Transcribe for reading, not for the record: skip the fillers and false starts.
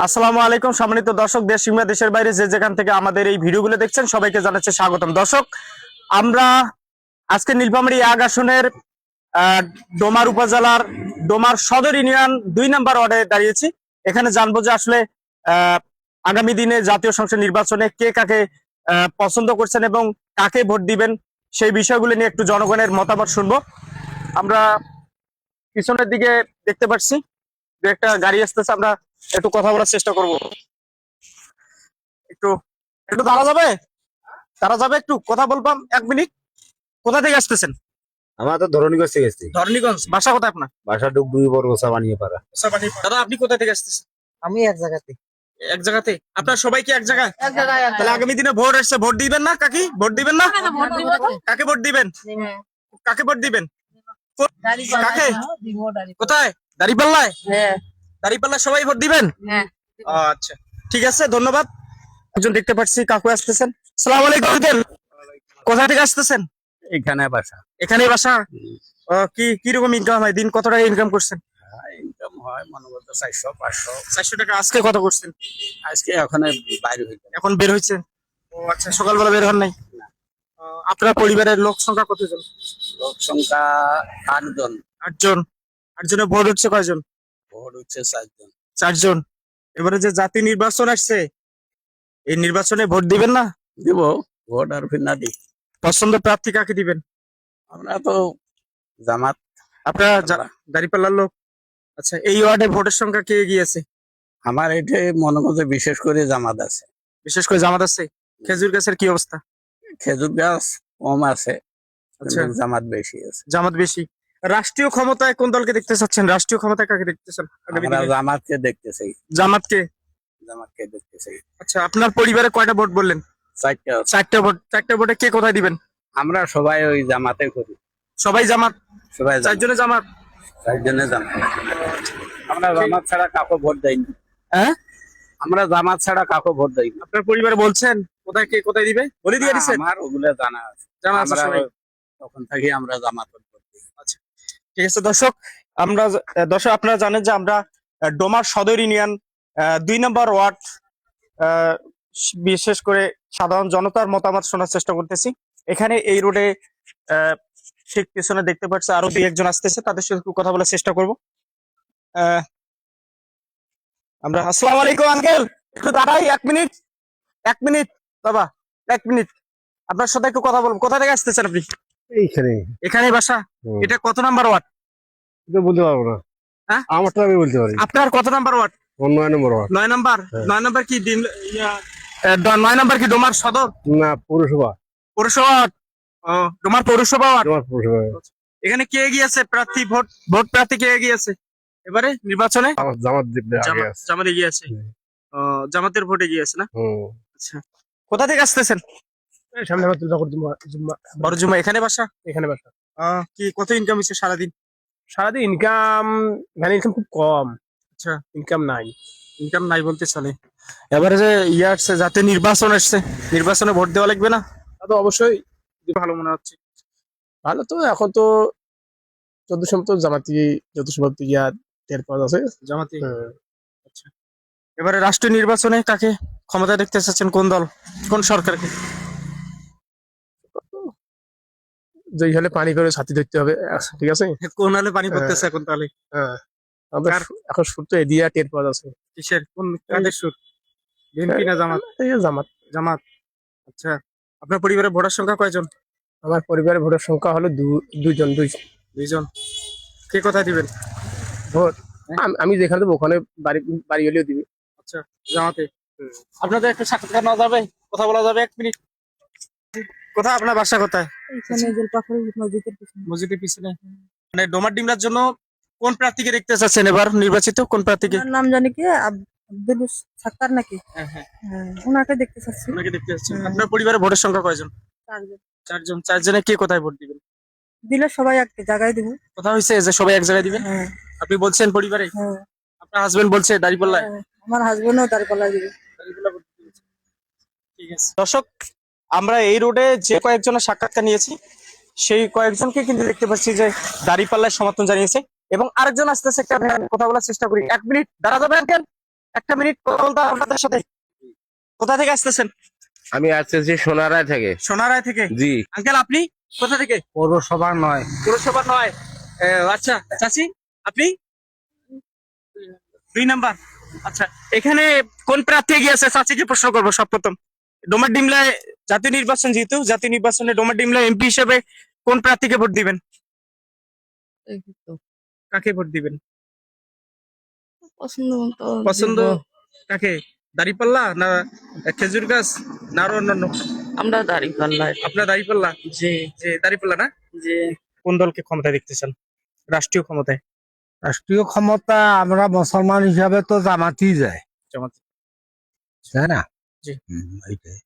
আসসালামু আলাইকুম সম্মানিত দর্শক, দেশ কিংবা দেশের বাইরে যে যেখান থেকে আমাদের এই ভিডিওগুলো দেখছেন সবাইকে জানাচ্ছি স্বাগতম। দর্শক, আমরা আজকে নীলফামারী ১ আসনের ডোমার উপজেলার ডোমার সদর ইউনিয়ন ২ নম্বর ওয়ার্ডে দাঁড়িয়েছি। এখানে জানবো যে আসলে আগামী দিনে জাতীয় সংসদ নির্বাচনে কে কাকে পছন্দ করছেন এবং কাকে ভোট দিবেন সেই বিষয়গুলো নিয়ে একটু জনগণের মতামত শুনবো। আমরা পিছনের দিকে দেখতে পাচ্ছি যে একটা গাড়ি আসতেছে, আমরা একটু কথা বলার চেষ্টা করব। একটু একটু দাঁড়া যাবে একটু কথা বলবাম ১ মিনিট। কোথা থেকে আসতেছেন? আমরা তো ধরণীগঞ্জ থেকে এসেছি। ধরণীগঞ্জ। বাসা কোথায় আপনার? বাসা ডুগডুগি বরগোসা বানিয়ে পাড়া। দাদা, আপনি কোথা থেকে আসতেছেন? আমি এক জায়গাতে। এক জায়গাতে? আপনার সবাই কি এক জায়গায়? এক জায়গায়। তাহলে আগামী দিনে ভোট আসছে, ভোট দিবেন না? কাকি ভোট দিবেন না? কাকে ভোট দিবেন? কাকে ভোট দিবেন? কাকে? কোথায়? দাঁড়িপাল্লায়? হ্যাঁ দাঁড়িপাল্লায় সবাই ভোট দিবেন? হ্যাঁ। আচ্ছা, ঠিক আছে, ধন্যবাদ। একজন দেখতে পাচ্ছি কাকু আসতেছেন। সালাম আলাইকুম আঙ্কেল। কোথা থেকে আসতেছেন? এখানে বাসা। এখানেই বাসা? কি রকম ইনকাম হয়? দিন কত টাকা ইনকাম করছেন? ইনকাম হয় মনে করতে 400-500। 400 টাকা। আজকে কত করছেন? আজকে ওখানে বাইরে হইতে এখন বের হয়েছে? ও আচ্ছা, সকালবেলা বের হন নাই? আপনার পরিবারের লোক সংখ্যা কতজন? লোক সংখ্যা 8 জন। 8 জন। 8 জনের ভোট হচ্ছে কয়জন? ভোট হচ্ছে 4 জন। 4 জন। এবারে যে জাতীয় নির্বাচন আসছে, এই নির্বাচনে ভোট দিবেন না? দিব ভোট আর ফির না দিই। পছন্দ প্রার্থী কাকে দিবেন? আমরা তো জামাত। আপনারা দাঁড়িপাল্লার লোক? আচ্ছা, এই ওয়ার্ডে ভোটের সংখ্যা কে এগিয়েছে? আমার এটা মনে করতে বিশেষ করে জামাত আছে। বিশেষ করে জামাত আছে। খেজুর গাছের কি অবস্থা? খেজুর গাছ কম আছে, আচ্ছা, জামাত বেশি আছে। জামাত বেশি। রাষ্ট্রীয় ক্ষমতায় কোন দলকে দেখতে চাচ্ছেন? রাষ্ট্রীয় ক্ষমতায় কাকে দেখতে চান আগামী আমরা দিনে? জামাতকে দেখতেছি। জামাতকে? জামাতকে দেখতেছি। আচ্ছা, আপনার পরিবারে কয়টা ভোট বললেন? 4টা। 4টা ভোট। 4টা ভোটে কে কোথায় দিবেন? আমরা সবাই ওই জামাতে করি। সবাই জামাত? সবাই 4 জনে জামাত? 4 জনে জামাত। আমরা জামাত ছাড়া কাউকে ভোট দেইনি। হ্যাঁ, আমরা জামাত ছাড়া কাউকে ভোট দেইনি। আপনার পরিবারে বলছেন কোথায় কে কোথায় দিবে? বলে দিয়ে দিচ্ছেন? আমার ওগুলো জানা আছে। জানা আছে আমরা সবাই? তখন থেকে আমরা জামাত ভোট করি। আচ্ছা, ঠিক আছে। দর্শক আপনারা জানেন যে আমরা ডোমার সদর ইউনিয়ন ২ নম্বর ওয়ার্ড, বিশেষ করে সাধারণ জনতার মতামত শোনার চেষ্টা করতেছি। এখানে এই রোডে ঠিক পেছনে দেখতে পাচ্ছি আরো 2-1 জন আসতেছে, তাদের সাথে একটু কথা বলার চেষ্টা করবো। আমরা আসসালামু আলাইকুম আঙ্কেল, একটু দাঁড়াই 1 মিনিট। 1 মিনিট বাবা, 1 মিনিট, আপনার সাথে একটু কথা বলবো। কোথা থেকে আসতেছেন আপনি? এইখানে। এখানেই বাসা? এটা কত নাম্বার ওয়ার্ড? এটা বলতে পারবো না। হ্যাঁ? আমারটা আমি বলতে পারি। আপনার কত নাম্বার ওয়ার্ড? 9 নম্বর ওয়ার্ড। 9 নাম্বার। হ্যাঁ। 9 নাম্বার কি 9 নাম্বার কি ডোমার সদর না, পৌরসভা। পৌরসভা ওয়ার্ড? ও, ডোমার পৌরসভা ওয়ার্ড। তোমার পৌরসভা। এখানে কে এগিয়েছে প্রার্থী? ভোট প্রার্থী কে এগিয়েছে এবারে নির্বাচনে? আমার জামাত দিতে আগে আছে। জামাত এগিয়েছে। হুম। ও, জামাতের ভোট এগিয়েছে না? হুম। আচ্ছা, কোথা থেকে আসতেছেন? এই সামনে আমার বড় জুমা। এখানে বাসা? এখানে বাসা। কি কত ইনকাম হচ্ছে সারাদিন? সারাদিন ইনকাম, এখানে ইনকাম খুব কম। আচ্ছা, ইনকাম নাই। ইনকাম নাই বলতে চলে। এবারে যে আসছে, জাতীয় নির্বাচন আসছে, নির্বাচনে ভোট দেওয়া লাগবে না? তা তো অবশ্যই ভালো মনে হচ্ছে। ভালো। তো এখন তো 14 সম্ভবত জামাতি, 14 সম্ভবত টের পাওয়া আছে। জামাতি। আচ্ছা, এবারে রাষ্ট্রীয় নির্বাচনে কাকে ক্ষমতা দেখতে চাচ্ছেন? কোন দল, কোন সরকারকে? যেই হলে পানি করে ছাতি ধরতে হবে, ঠিক আছে। কোন হলে পানি পড়তেছে এখন তাহলে? হ্যাঁ, আমাদের এখন সুর তো এদিয়া টের পাওয়া যাচ্ছে। কিসের, কোন কাদের সুর? বিএনপি না জামাত? এই যে জামাত। জামাত। আচ্ছা, আপনার পরিবারের ভোটার সংখ্যা কয়জন? আমার পরিবারের ভোটের সংখ্যা হলো 2 জন। 2 জন। কে কোথায় দিবেন ভোট? আমি যেখানে দেবো ওখানে বাড়ি বাড়ি হলেও দিবি। আচ্ছা, জামাতে। আপনাদের একটু সাক্ষাৎকার নেওয়া যাবে? কথা বলা যাবে 1 মিনিট? কোথায় আপনার বাসা? কোথায়? এখানে জলপাখড়ি মসজিদের পিছনে। মসজিদের পিছনে। মানে ডোমার ডিমরার জন্য কোন প্রার্থীকে দেখতে চাচ্ছেন এবার নির্বাচিত? কোন প্রার্থীকে? ওনার নাম জানি কি আব্দুল সাত্তার নাকি? হ্যাঁ হ্যাঁ, হ্যাঁ, ওনাকে দেখতে চাচ্ছি। ওনাকে দেখতে চাচ্ছেন। হ্যাঁ। আপনার পরিবারের ভোটের সংখ্যা কয়জন? 4 জন। 4 জন। 4 জনে কে কোথায় ভোট দিবেন? দিলে সবাই এক জায়গায় দিব। কথা হয়েছে যে সবাই এক জায়গায় দিবেন? হ্যাঁ আপনি বলছেন পরিবারে? হ্যাঁ। আপনার হাজবেন্ড বলছে দাঁড়িপাল্লায়? হ্যাঁ, আমার হাজবেন্ডও দাঁড়িপাল্লা দিবে। ঠিক আছে। দর্শক, আমরা এই রোডে যে কয়েকজনের সাক্ষাৎকার নিয়েছি সেই কয়েকজনকে কিন্তু দেখতে পাচ্ছি যে দাঁড়িপাল্লায় সমর্থন জানিয়েছে, এবং আরেকজন আসতেছে, একটা কথা বলার চেষ্টা করি। 1 মিনিট দাঁড়া যাবে আঙ্কেল? একটা মিনিট কথা বলতে হবে আপনাদের সাথে। কোথা থেকে আসতেছেন? আমি আসতেছি সোনারায় থেকে। সোনারায় থেকে। জি। আঙ্কেল আপনি কোথা থেকে? পৌরসভা নয়। পুরসভা নয়। আচ্ছা চাচি আপনি 2 নাম্বার। আচ্ছা এখানে কোন প্রার্থী এগিয়ে আছে চাচিকে প্রশ্ন করবো সর্বপ্রথম। ডোমারডিমলায় জাতীয় নির্বাচন, যেহেতু জাতীয় নির্বাচনে ডোমারডিমলায় এমপি হিসেবে কোন প্রার্থীকে ভোট দিবেন? কাকে ভোট দিবেন? পছন্দ কাকে? দাঁড়িপাল্লা না খেজুর গাছ না আরো অন্যান্য? আমরা দাঁড়িপাল্লায়। আপনার দাঁড়িপাল্লা? জি যে দাঁড়িপাল্লা না? জি। কোন দলকে ক্ষমতায় দেখতে চান রাষ্ট্রীয় ক্ষমতায়? রাষ্ট্রীয় ক্ষমতা আমরা মুসলমান হিসাবে তো জামাতেই যায়, জামাত। তাই না? জি। এইটাই।